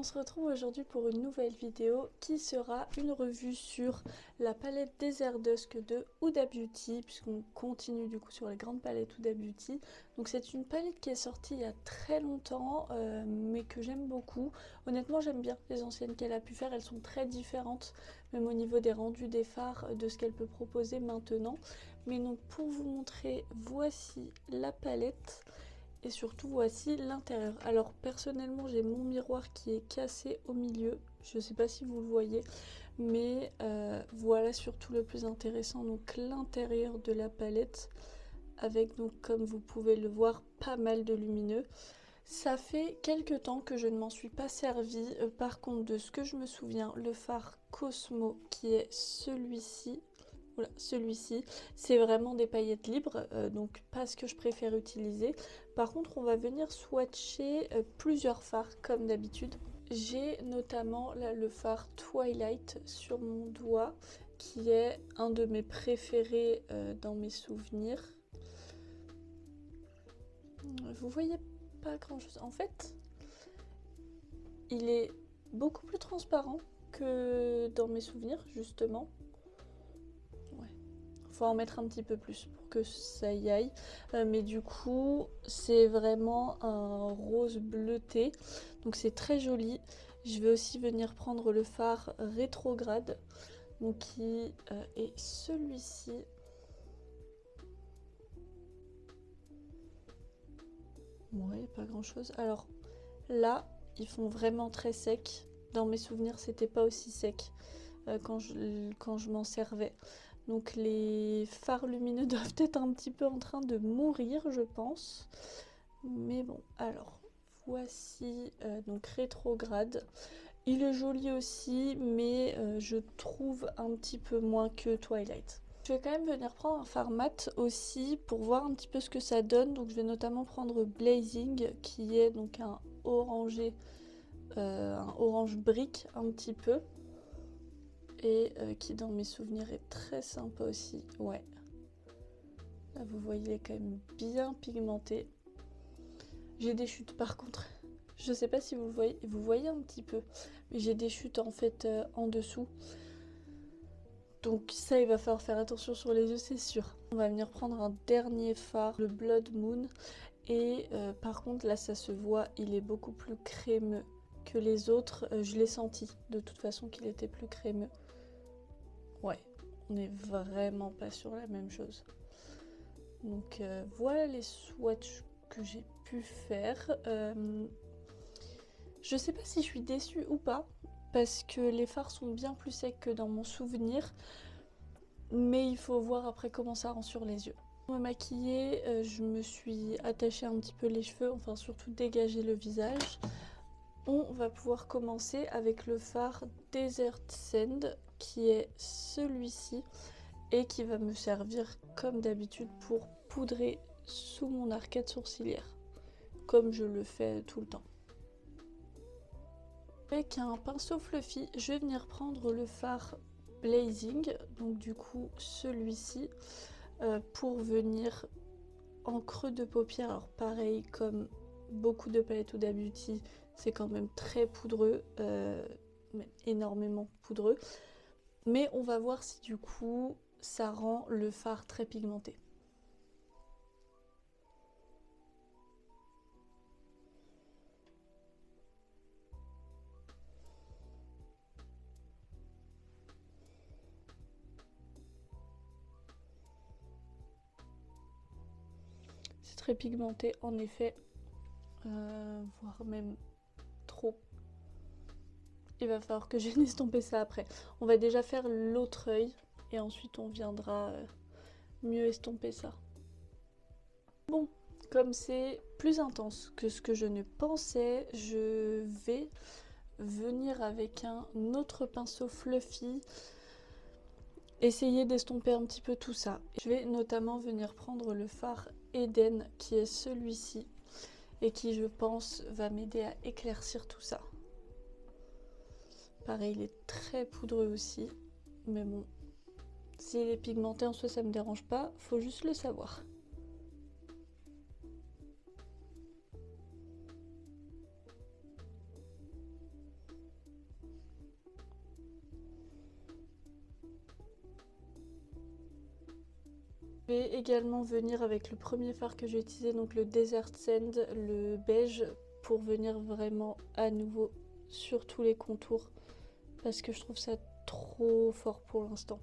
On se retrouve aujourd'hui pour une nouvelle vidéo qui sera une revue sur la palette Desert Dusk de Huda Beauty, puisqu'on continue du coup sur les grandes palettes Huda Beauty. Donc c'est une palette qui est sortie il y a très longtemps, mais que j'aime beaucoup. Honnêtement, j'aime bien les anciennes qu'elle a pu faire, elles sont très différentes, même au niveau des rendus des fards, de ce qu'elle peut proposer maintenant. Mais donc pour vous montrer, voici la palette. Et surtout voici l'intérieur. Alors personnellement j'ai mon miroir qui est cassé au milieu. Je ne sais pas si vous le voyez. Mais voilà surtout le plus intéressant. Donc l'intérieur de la palette. Avec donc comme vous pouvez le voir pas mal de lumineux. Ça fait quelques temps que je ne m'en suis pas servi. Par contre de ce que je me souviens, le fard Cosmo qui est celui-ci. Voilà, celui-ci, c'est vraiment des paillettes libres, donc pas ce que je préfère utiliser. Par contre, on va venir swatcher plusieurs fards comme d'habitude. J'ai notamment là, le fard Twilight sur mon doigt, qui est un de mes préférés dans mes souvenirs. Vous voyez pas grand chose. En fait, il est beaucoup plus transparent que dans mes souvenirs, justement. Faut en mettre un petit peu plus pour que ça y aille, mais du coup c'est vraiment un rose bleuté, donc c'est très joli. Je vais aussi venir prendre le fard rétrograde, donc qui est celui-ci. Ouais, pas grand chose. Alors là ils font vraiment très sec. Dans mes souvenirs c'était pas aussi sec quand je m'en servais. Donc les fards lumineux doivent être un petit peu en train de mourir, je pense. Mais bon, alors voici donc rétrograde. Il est joli aussi, mais je trouve un petit peu moins que Twilight. Je vais quand même venir prendre un fard mat aussi pour voir un petit peu ce que ça donne. Donc je vais notamment prendre Blazing, qui est donc un orangé, un orange brique un petit peu. Et qui dans mes souvenirs est très sympa aussi, ouais. Là vous voyez, il est quand même bien pigmenté. J'ai des chutes par contre, je sais pas si vous voyez un petit peu, mais j'ai des chutes en fait en dessous. Donc ça il va falloir faire attention sur les yeux, c'est sûr. On va venir prendre un dernier fard, le Blood Moon. Et par contre là ça se voit, il est beaucoup plus crémeux que les autres. Je l'ai senti de toute façon qu'il était plus crémeux. Ouais, on n'est vraiment pas sur la même chose. Donc voilà les swatchs que j'ai pu faire. Je sais pas si je suis déçue ou pas, parce que les fards sont bien plus secs que dans mon souvenir. Mais il faut voir après comment ça rend sur les yeux. Pour me maquiller, je me suis attachée un petit peu les cheveux, enfin surtout dégager le visage. On va pouvoir commencer avec le fard Desert Sand, qui est celui-ci et qui va me servir comme d'habitude pour poudrer sous mon arcade sourcilière, comme je le fais tout le temps. Avec un pinceau fluffy, je vais venir prendre le fard Blazing, donc du coup celui-ci, pour venir en creux de paupière. Alors pareil, comme beaucoup de palettes Huda Beauty, c'est quand même très poudreux, énormément poudreux. Mais on va voir si du coup ça rend le fard très pigmenté. C'est très pigmenté en effet, voire même trop. Il va falloir que je estomper ça après. On va déjà faire l'autre œil et ensuite on viendra mieux estomper ça. Bon, comme c'est plus intense que ce que je ne pensais, je vais venir avec un autre pinceau fluffy, essayer d'estomper un petit peu tout ça. Je vais notamment venir prendre le fard Eden qui est celui-ci et qui je pense va m'aider à éclaircir tout ça. Pareil, il est très poudreux aussi, mais bon, s'il est pigmenté en soi ça me dérange pas, faut juste le savoir. vais également venir avec le premier fard que j'ai utilisé, donc le Desert Sand, le beige, pour venir vraiment à nouveau sur tous les contours parce que je trouve ça trop fort pour l'instant.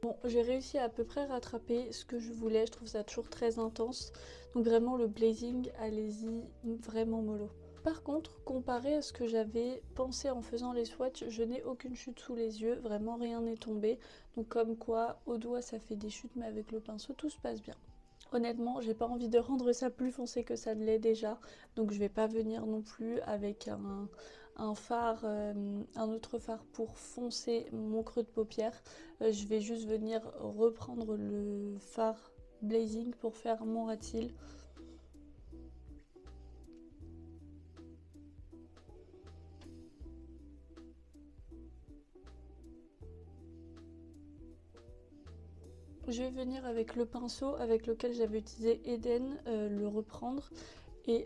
Bon, j'ai réussi à peu près rattraper ce que je voulais, je trouve ça toujours très intense. Donc vraiment le blazing, allez-y, vraiment mollo. Par contre, comparé à ce que j'avais pensé en faisant les swatchs, je n'ai aucune chute sous les yeux, vraiment rien n'est tombé. Donc comme quoi, au doigt ça fait des chutes, mais avec le pinceau tout se passe bien. Honnêtement, j'ai pas envie de rendre ça plus foncé que ça ne l'est déjà, donc je vais pas venir non plus avec un fard, un autre fard pour foncer mon creux de paupière. Je vais juste venir reprendre le fard blazing pour faire mon ras de cils. Je vais venir avec le pinceau avec lequel j'avais utilisé Eden, le reprendre et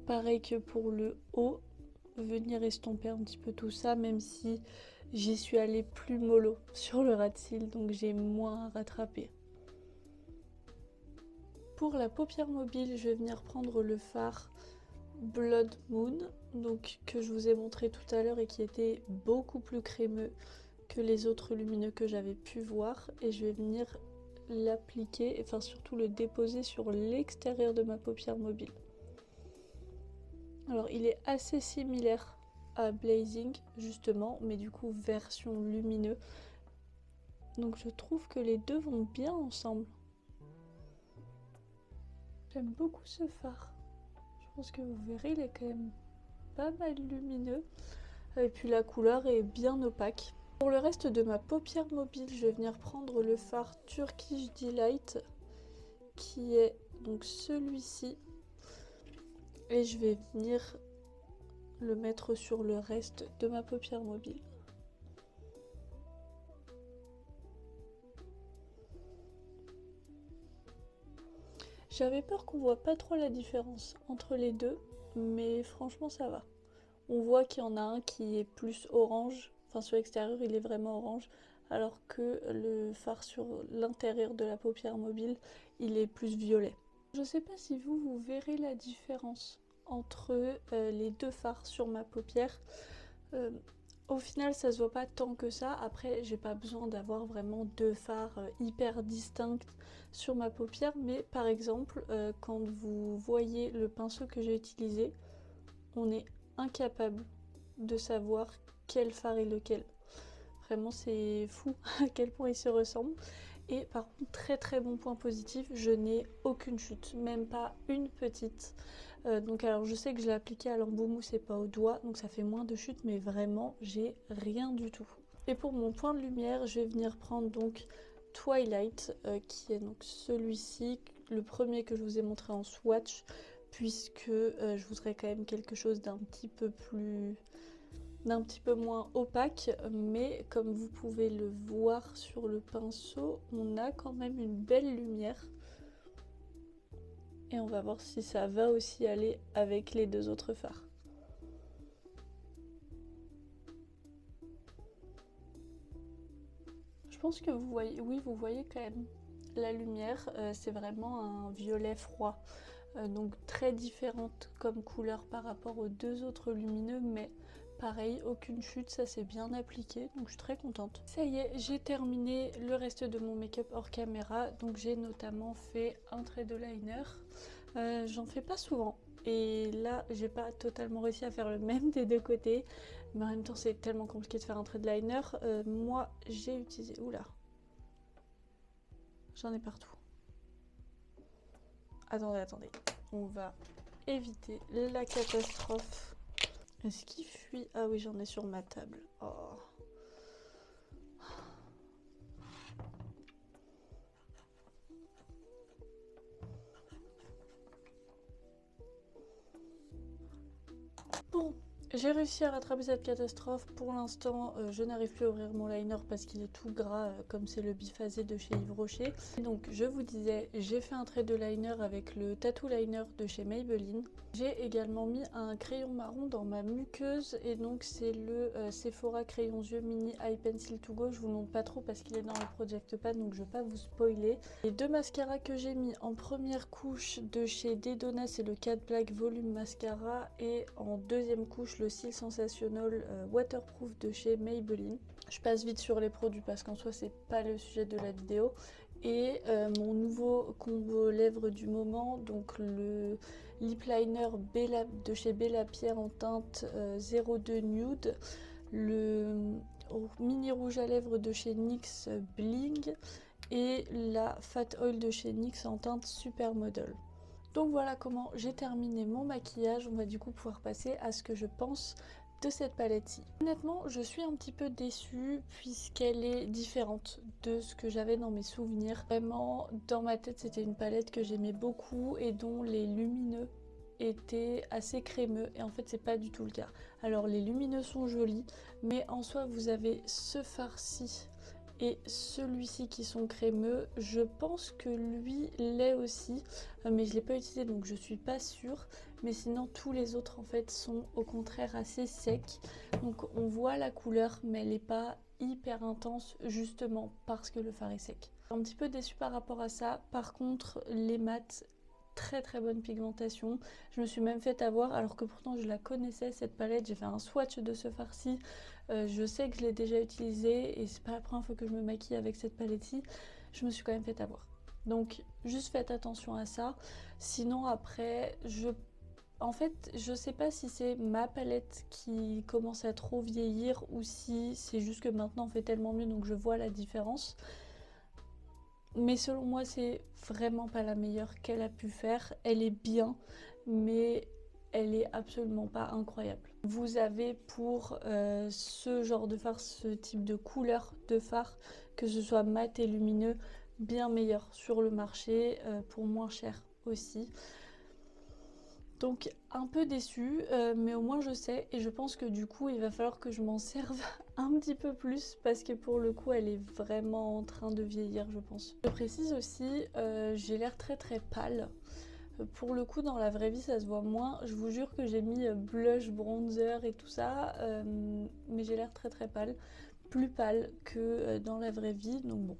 pareil que pour le haut, venir estomper un petit peu tout ça, même si j'y suis allée plus mollo sur le ras de cils, donc j'ai moins à rattraper. Pour la paupière mobile, je vais venir prendre le fard Blood Moon, donc que je vous ai montré tout à l'heure et qui était beaucoup plus crémeux que les autres lumineux que j'avais pu voir, et je vais venir l'appliquer, enfin surtout le déposer sur l'extérieur de ma paupière mobile. Alors il est assez similaire à Blazing justement, mais du coup version lumineux, donc je trouve que les deux vont bien ensemble. J'aime beaucoup ce fard, je pense que vous verrez, il est quand même pas mal lumineux, et puis la couleur est bien opaque. Pour le reste de ma paupière mobile, je vais venir prendre le fard Turkish Delight, qui est donc celui-ci, et je vais venir le mettre sur le reste de ma paupière mobile. J'avais peur qu'on voit pas trop la différence entre les deux, mais franchement ça va. On voit qu'il y en a un qui est plus orange, enfin sur l'extérieur il est vraiment orange, alors que le fard sur l'intérieur de la paupière mobile, il est plus violet. Je sais pas si vous verrez la différence entre les deux fards sur ma paupière. Au final ça se voit pas tant que ça, après j'ai pas besoin d'avoir vraiment deux fards hyper distincts sur ma paupière, mais par exemple quand vous voyez le pinceau que j'ai utilisé, on est incapable de savoir quel fard est lequel. Vraiment c'est fou à quel point ils se ressemblent. Et par contre, très très bon point positif, je n'ai aucune chute, même pas une petite. Donc alors je sais que je l'ai appliqué à l'embout mousse et pas au doigt, donc ça fait moins de chute, mais vraiment j'ai rien du tout. Et pour mon point de lumière, je vais venir prendre donc Twilight, qui est donc celui-ci, le premier que je vous ai montré en swatch, puisque je voudrais quand même quelque chose d'un petit peu moins opaque, mais comme vous pouvez le voir sur le pinceau, on a quand même une belle lumière. Et on va voir si ça va aussi aller avec les deux autres fards. Je pense que vous voyez, oui, vous voyez quand même la lumière, c'est vraiment un violet froid. Donc très différente comme couleur par rapport aux deux autres lumineux, mais pareil, aucune chute, ça s'est bien appliqué, donc je suis très contente. Ça y est, j'ai terminé le reste de mon make-up hors caméra, donc j'ai notamment fait un trait de liner. J'en fais pas souvent, et là j'ai pas totalement réussi à faire le même des deux côtés, mais en même temps c'est tellement compliqué de faire un trait de liner. Moi j'ai utilisé... Oula, j'en ai partout. Attendez, on va éviter la catastrophe. Est-ce qu'il fuit? Ah oui, j'en ai sur ma table. Oh. Bon, J'ai réussi à rattraper cette catastrophe. Pour l'instant, je n'arrive plus à ouvrir mon liner parce qu'il est tout gras, comme c'est le biphasé de chez Yves Rocher. Et donc, je vous disais, j'ai fait un trait de liner avec le Tattoo Liner de chez Maybelline. J'ai également mis un crayon marron dans ma muqueuse et donc c'est le Sephora Crayon Yeux Mini Eye Pencil to Go. Je vous montre pas trop parce qu'il est dans le Project Pan, donc je vais pas vous spoiler. Les deux mascaras que j'ai mis en première couche de chez Dedona, c'est le Cat Black Volume Mascara, et en deuxième couche le Seal Sensational Waterproof de chez Maybelline. Je passe vite sur les produits parce qu'en soi c'est pas le sujet de la vidéo. Et mon nouveau combo lèvres du moment, donc le lip liner de chez Bella Pierre en teinte 02 Nude, le mini rouge à lèvres de chez NYX Bling et la Fat Oil de chez NYX en teinte Supermodel. Donc voilà comment j'ai terminé mon maquillage. On va du coup pouvoir passer à ce que je pense de cette palette-ci. Honnêtement, je suis un petit peu déçue puisqu'elle est différente de ce que j'avais dans mes souvenirs. Vraiment, dans ma tête, c'était une palette que j'aimais beaucoup et dont les lumineux étaient assez crémeux, et en fait c'est pas du tout le cas. Alors les lumineux sont jolis, mais en soi vous avez ce farci et celui-ci qui sont crémeux. Je pense que lui l'est aussi, mais je l'ai pas utilisé donc je suis pas sûre. Mais sinon tous les autres en fait sont au contraire assez secs. Donc on voit la couleur mais elle n'est pas hyper intense justement parce que le fard est sec. Un petit peu déçue par rapport à ça. Par contre les mats, très bonne pigmentation. Je me suis même fait avoir alors que pourtant je la connaissais cette palette. J'ai fait un swatch de ce farci. Je sais que je l'ai déjà utilisé et c'est pas la première fois que je me maquille avec cette palette-ci. Je me suis quand même fait avoir. Donc juste faites attention à ça. Sinon après en fait, je sais pas si c'est ma palette qui commence à trop vieillir ou si c'est juste que maintenant on fait tellement mieux donc je vois la différence. Mais selon moi, c'est vraiment pas la meilleure qu'elle a pu faire. Elle est bien, mais elle est absolument pas incroyable. Vous avez pour ce genre de fard, ce type de couleur de fard, que ce soit mat et lumineux, bien meilleur sur le marché, pour moins cher aussi. Donc un peu déçue, mais au moins je sais, et je pense que du coup il va falloir que je m'en serve un petit peu plus parce que pour le coup elle est vraiment en train de vieillir je pense. Je précise aussi, j'ai l'air très pâle. Pour le coup dans la vraie vie ça se voit moins, je vous jure que j'ai mis blush, bronzer et tout ça, mais j'ai l'air très pâle, plus pâle que dans la vraie vie, donc bon.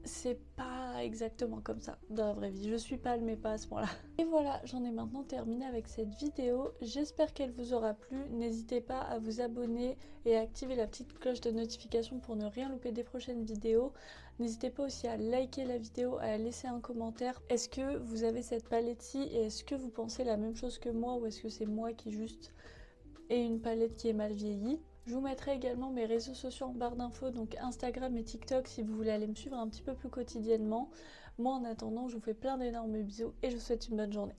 C'est pas exactement comme ça dans la vraie vie, je suis pâle mais pas à ce point là. Et voilà, j'en ai maintenant terminé avec cette vidéo, j'espère qu'elle vous aura plu. N'hésitez pas à vous abonner et à activer la petite cloche de notification pour ne rien louper des prochaines vidéos. N'hésitez pas aussi à liker la vidéo, à laisser un commentaire. Est-ce que vous avez cette palette-ci et est-ce que vous pensez la même chose que moi ou est-ce que c'est moi qui juste ai une palette qui est mal vieillie? Je vous mettrai également mes réseaux sociaux en barre d'infos, donc Instagram et TikTok si vous voulez aller me suivre un petit peu plus quotidiennement. Moi en attendant, je vous fais plein d'énormes bisous et je vous souhaite une bonne journée.